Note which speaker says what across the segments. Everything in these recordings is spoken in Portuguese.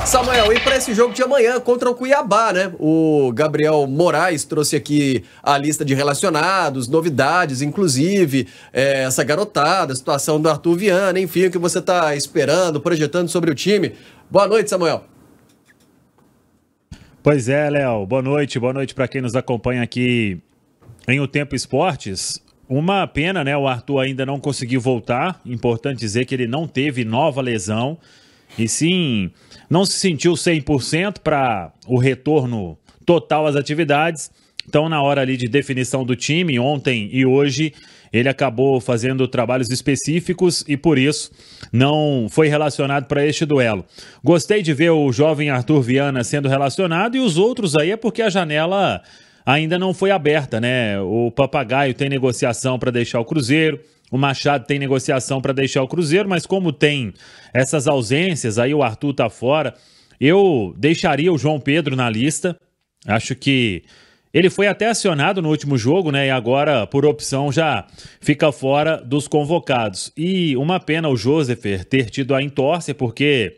Speaker 1: Samuel, e para esse jogo de amanhã contra o Cuiabá, né? O Gabriel Moraes trouxe aqui a lista de relacionados, novidades, inclusive essa garotada, a situação do Arthur Viana, enfim, o que você está esperando, projetando sobre o time. Boa noite, Samuel.
Speaker 2: Pois é, Léo. Boa noite para quem nos acompanha aqui em O Tempo Esportes. Uma pena, né? O Arthur ainda não conseguiu voltar. Importante dizer que ele não teve nova lesão. E sim, não se sentiu 100% para o retorno total às atividades. Então, na hora ali de definição do time, ontem e hoje, ele acabou fazendo trabalhos específicos e, por isso, não foi relacionado para este duelo. Gostei de ver o jovem Arthur Viana sendo relacionado e os outros aí é porque a janela ainda não foi aberta, né? O Papagaio tem negociação para deixar o Cruzeiro, o Machado tem negociação para deixar o Cruzeiro, mas como tem essas ausências, aí o Arthur tá fora, eu deixaria o João Pedro na lista. Acho que ele foi até acionado no último jogo, né? E agora, por opção, já fica fora dos convocados. E uma pena o Josepher ter tido a entorse, porque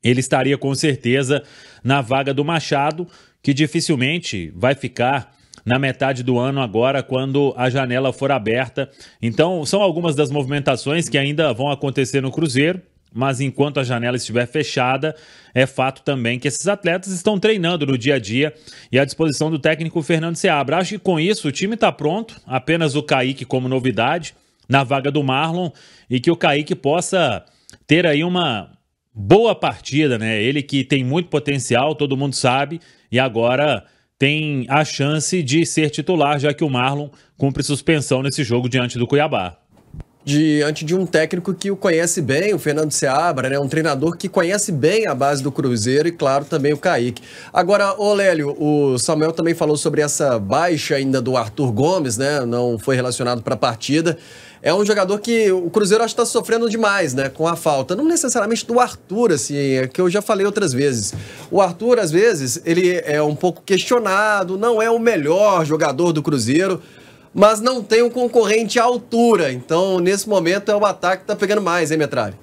Speaker 2: ele estaria com certeza na vaga do Machado, que dificilmente vai ficar na metade do ano agora, quando a janela for aberta. Então, são algumas das movimentações que ainda vão acontecer no Cruzeiro, mas enquanto a janela estiver fechada, é fato também que esses atletas estão treinando no dia a dia e à disposição do técnico Fernando Seabra. Acho que com isso o time está pronto, apenas o Kaique como novidade na vaga do Marlon, e que o Kaique possa ter aí uma boa partida, né? Ele que tem muito potencial, todo mundo sabe, e agora tem a chance de ser titular, já que o Marlon cumpre suspensão nesse jogo diante do Cuiabá.
Speaker 1: Diante de um técnico que o conhece bem, o Fernando Seabra, né? Um treinador que conhece bem a base do Cruzeiro e, claro, também o Kaique. Agora, ô Lélio, o Samuel também falou sobre essa baixa ainda do Arthur Gomes, né? Não foi relacionado para a partida. É um jogador que o Cruzeiro acho que está sofrendo demais, né? Com a falta. Não necessariamente do Arthur, assim, é que eu já falei outras vezes. O Arthur, às vezes, ele é um pouco questionado, não é o melhor jogador do Cruzeiro, mas não tem um concorrente à altura. Então, nesse momento, é o ataque que tá pegando mais, hein, Metralha?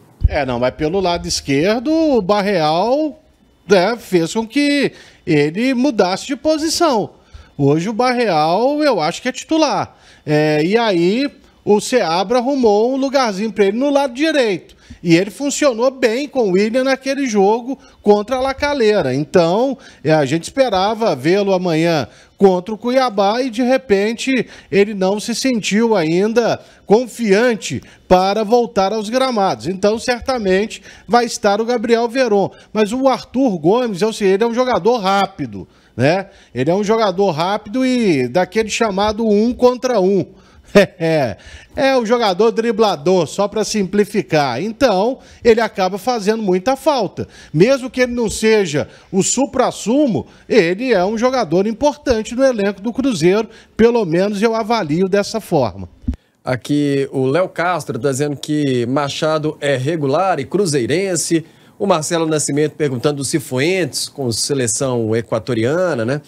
Speaker 3: Não, mas pelo lado esquerdo, o Barreal, né, fez com que ele mudasse de posição. Hoje o Barreal, eu acho que é titular. E aí o Seabra arrumou um lugarzinho para ele no lado direito. E ele funcionou bem com o William naquele jogo contra a Lacaleira. Então, a gente esperava vê-lo amanhã contra o Cuiabá e, de repente, ele não se sentiu ainda confiante para voltar aos gramados. Então, certamente, vai estar o Gabriel Veron. Mas o Arthur Gomes, ele é um jogador rápido, né? Ele é um jogador rápido e daquele chamado 1 contra 1. É o jogador driblador, só para simplificar. Então, ele acaba fazendo muita falta. Mesmo que ele não seja o suprassumo, ele é um jogador importante no elenco do Cruzeiro. Pelo menos eu avalio dessa forma.
Speaker 1: Aqui o Léo Castro está dizendo que Machado é regular e cruzeirense. O Marcelo Nascimento perguntando do Cifuentes com seleção equatoriana, né?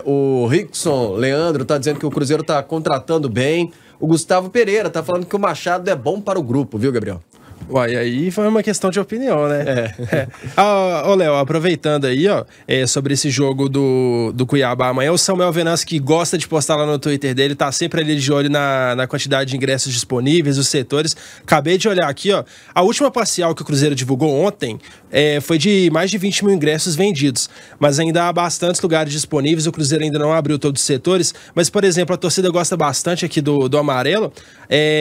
Speaker 1: O Rickson Leandro está dizendo que o Cruzeiro está contratando bem. O Gustavo Pereira está falando que o Machado é bom para o grupo, viu, Gabriel?
Speaker 4: Uai, aí foi uma questão de opinião, né? Ô, Léo, aproveitando aí, ó, sobre esse jogo do Cuiabá amanhã, o Samuel Venâncio, que gosta de postar lá no Twitter dele, tá sempre ali de olho na quantidade de ingressos disponíveis, os setores. Acabei de olhar aqui, ó, a última parcial que o Cruzeiro divulgou ontem foi de mais de 20 mil ingressos vendidos, mas ainda há bastantes lugares disponíveis, o Cruzeiro ainda não abriu todos os setores, mas, por exemplo, a torcida gosta bastante aqui do amarelo,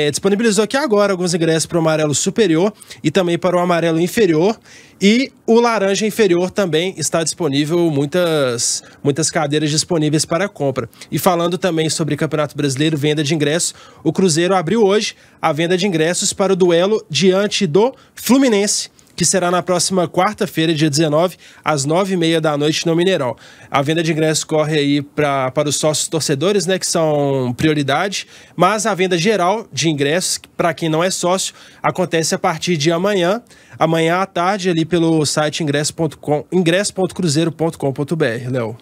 Speaker 4: disponibilizou aqui agora alguns ingressos para o amarelo superior e também para o amarelo inferior, e o laranja inferior também está disponível, muitas cadeiras disponíveis para compra. E falando também sobre Campeonato Brasileiro, venda de ingressos, o Cruzeiro abriu hoje a venda de ingressos para o duelo diante do Fluminense, que será na próxima quarta-feira, dia 19, às 9h30 da noite no Mineirão. A venda de ingressos corre aí para os sócios torcedores, né, que são prioridade, mas a venda geral de ingressos, para quem não é sócio, acontece a partir de amanhã à tarde, ali pelo site ingresso.cruzeiro.com.br, Léo.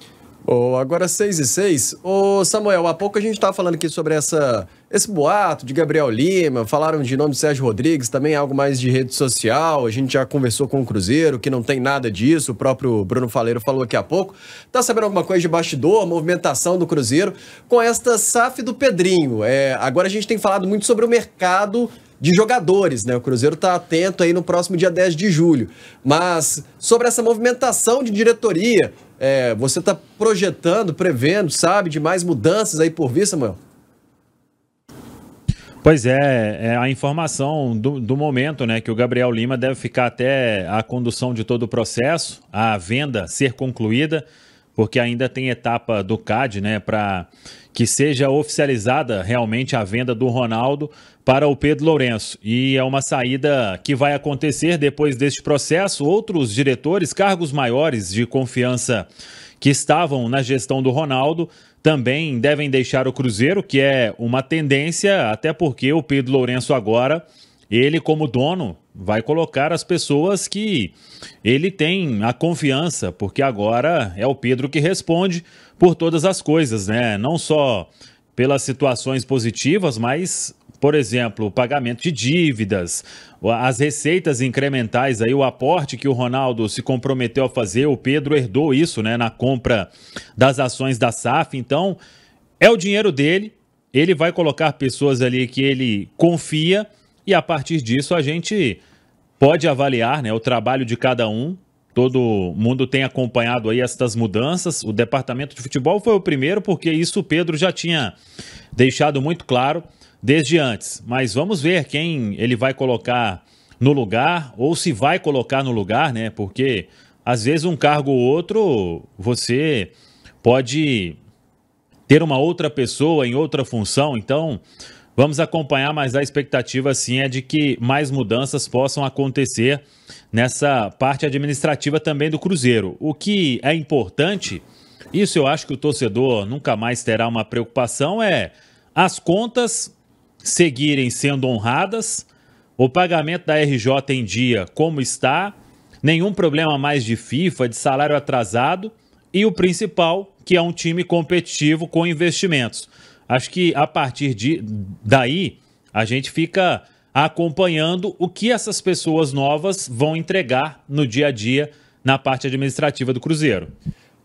Speaker 1: Agora 6h06. Samuel, há pouco a gente estava falando aqui sobre essa esse boato de Gabriel Lima, falaram de nome de Sérgio Rodrigues, também algo mais de rede social, a gente já conversou com o Cruzeiro, que não tem nada disso, o próprio Bruno Faleiro falou aqui há pouco. Tá sabendo alguma coisa de bastidor, movimentação do Cruzeiro com esta SAF do Pedrinho? Agora a gente tem falado muito sobre o mercado de jogadores, né? O Cruzeiro tá atento aí no próximo dia 10 de julho, mas sobre essa movimentação de diretoria, você tá projetando, prevendo, sabe, de mais mudanças aí por vir, Samuel?
Speaker 2: Pois é a informação do momento, né, que o Gabriel Lima deve ficar até a condução de todo o processo, a venda ser concluída, porque ainda tem etapa do CAD, né, para que seja oficializada realmente a venda do Ronaldo para o Pedro Lourenço. E é uma saída que vai acontecer depois deste processo. Outros diretores, cargos maiores de confiança que estavam na gestão do Ronaldo, também devem deixar o Cruzeiro, que é uma tendência, até porque o Pedro Lourenço agora, ele como dono, vai colocar as pessoas que ele tem a confiança, porque agora é o Pedro que responde por todas as coisas, né? Não só pelas situações positivas, mas, por exemplo, o pagamento de dívidas, as receitas incrementais, aí, o aporte que o Ronaldo se comprometeu a fazer, o Pedro herdou isso, né, na compra das ações da SAF. Então, é o dinheiro dele, ele vai colocar pessoas ali que ele confia e a partir disso a gente pode avaliar, né, o trabalho de cada um. Todo mundo tem acompanhado aí estas mudanças. O departamento de futebol foi o primeiro, porque isso o Pedro já tinha deixado muito claro desde antes, mas vamos ver quem ele vai colocar no lugar, ou se vai colocar no lugar, né? Porque às vezes um cargo ou outro você pode ter uma outra pessoa em outra função, então vamos acompanhar, mas a expectativa sim é de que mais mudanças possam acontecer nessa parte administrativa também do Cruzeiro. O que é importante, isso eu acho que o torcedor nunca mais terá uma preocupação, é as contas seguirem sendo honradas, o pagamento da RJ em dia como está, nenhum problema mais de FIFA, de salário atrasado e o principal, que é um time competitivo com investimentos. Acho que a partir daí a gente fica acompanhando o que essas pessoas novas vão entregar no dia a dia na parte administrativa do Cruzeiro.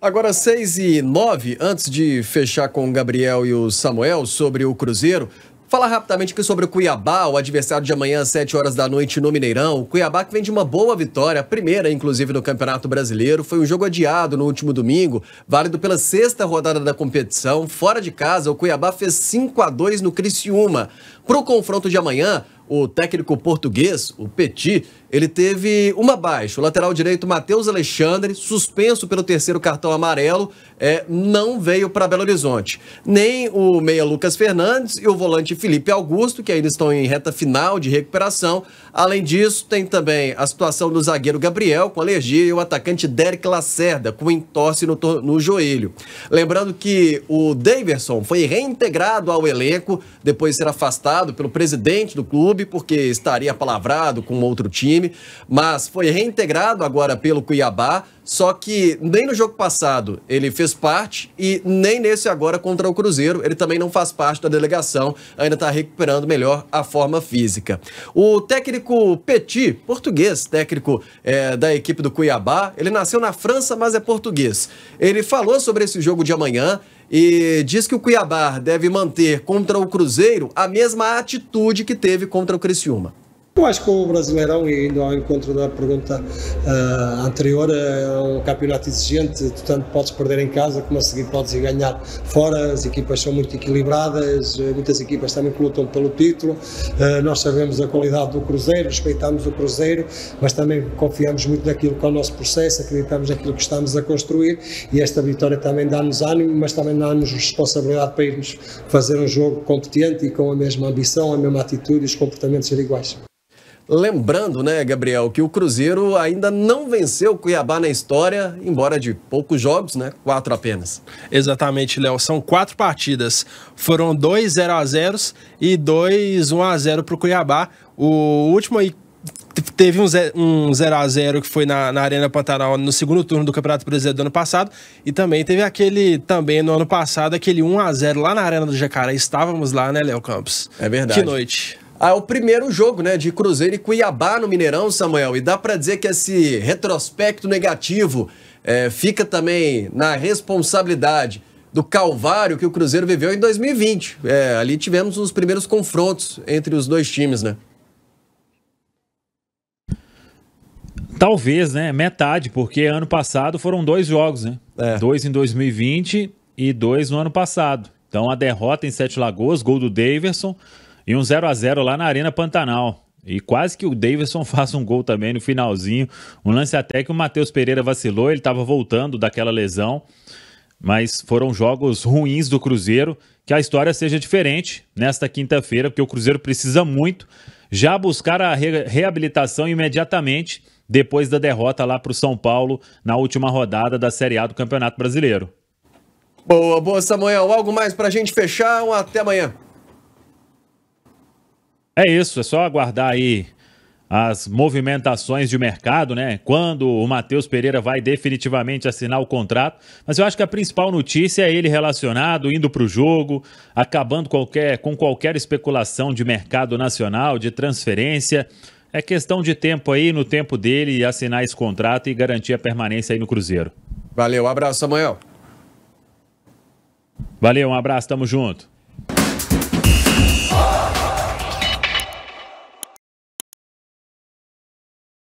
Speaker 1: Agora 6h09, antes de fechar com o Gabriel e o Samuel sobre o Cruzeiro, falar rapidamente aqui sobre o Cuiabá, o adversário de amanhã às 7 horas da noite no Mineirão. O Cuiabá que vem de uma boa vitória, a primeira inclusive no Campeonato Brasileiro. Foi um jogo adiado no último domingo, válido pela 6ª rodada da competição. Fora de casa, o Cuiabá fez 5-2 no Criciúma. Para o confronto de amanhã, o técnico português, o Petit, ele teve uma baixa. O lateral direito, Matheus Alexandre, suspenso pelo 3º cartão amarelo, não veio para Belo Horizonte. Nem o meia Lucas Fernandes e o volante Felipe Augusto, que ainda estão em reta final de recuperação. Além disso, tem também a situação do zagueiro Gabriel, com alergia, e o atacante Derek Lacerda, com entorse no joelho. Lembrando que o Daverson foi reintegrado ao elenco, depois de ser afastado pelo presidente do clube, porque estaria palavrado com outro time, mas foi reintegrado agora pelo Cuiabá, só que nem no jogo passado ele fez parte e nem nesse agora contra o Cruzeiro, ele também não faz parte da delegação, ainda está recuperando melhor a forma física. O técnico Petit, português, técnico da equipe do Cuiabá, ele nasceu na França, mas é português. Ele falou sobre esse jogo de amanhã e diz que o Cuiabá deve manter contra o Cruzeiro a mesma atitude que teve contra o Criciúma.
Speaker 5: Eu acho que o Brasileirão, e indo ao encontro da pergunta anterior, é um campeonato exigente, tu tanto podes perder em casa como a seguir podes ir ganhar fora. As equipas são muito equilibradas, muitas equipas também que lutam pelo título. Nós sabemos a qualidade do Cruzeiro, respeitamos o Cruzeiro, mas também confiamos muito naquilo que é o nosso processo, acreditamos naquilo que estamos a construir, e esta vitória também dá-nos ânimo, mas também dá-nos responsabilidade para irmos fazer um jogo competente e com a mesma ambição, a mesma atitude e os comportamentos ser iguais.
Speaker 1: Lembrando, né, Gabriel, que o Cruzeiro ainda não venceu o Cuiabá na história, embora de poucos jogos, né, 4 apenas.
Speaker 4: Exatamente, Léo, são 4 partidas. Foram 2 0-0 e 2 1-0 para o Cuiabá. O último aí teve um 0x0 que foi na Arena Pantanal no segundo turno do Campeonato Brasileiro do ano passado, e também teve também no ano passado, aquele 1x0 lá na Arena do Jacaré. Estávamos lá, né, Léo Campos?
Speaker 1: É verdade.
Speaker 4: Que noite.
Speaker 1: O primeiro jogo, né, de Cruzeiro e Cuiabá no Mineirão, Samuel, e dá pra dizer que esse retrospecto negativo fica também na responsabilidade do calvário que o Cruzeiro viveu em 2020. Ali tivemos os primeiros confrontos entre os dois times, né?
Speaker 2: Talvez, né? Metade, porque ano passado foram 2 jogos, né? 2 em 2020 e 2 no ano passado. Então a derrota em Sete Lagoas, gol do Daverson, e um 0x0 lá na Arena Pantanal. E quase que o Daverson faça um gol também no finalzinho. Um lance até que o Matheus Pereira vacilou, ele estava voltando daquela lesão. Mas foram jogos ruins do Cruzeiro. Que a história seja diferente nesta quinta-feira, porque o Cruzeiro precisa muito já buscar a reabilitação imediatamente depois da derrota lá para o São Paulo na última rodada da Série A do Campeonato Brasileiro.
Speaker 1: Boa, Samuel. Algo mais para a gente fechar? Até amanhã.
Speaker 2: É isso, é só aguardar aí as movimentações de mercado, né? Quando o Matheus Pereira vai definitivamente assinar o contrato. Mas eu acho que a principal notícia é ele relacionado, indo para o jogo, acabando com qualquer especulação de mercado nacional, de transferência. É questão de tempo aí, no tempo dele, assinar esse contrato e garantir a permanência aí no Cruzeiro.
Speaker 1: Valeu, abraço, Samuel.
Speaker 2: Valeu, um abraço, tamo junto.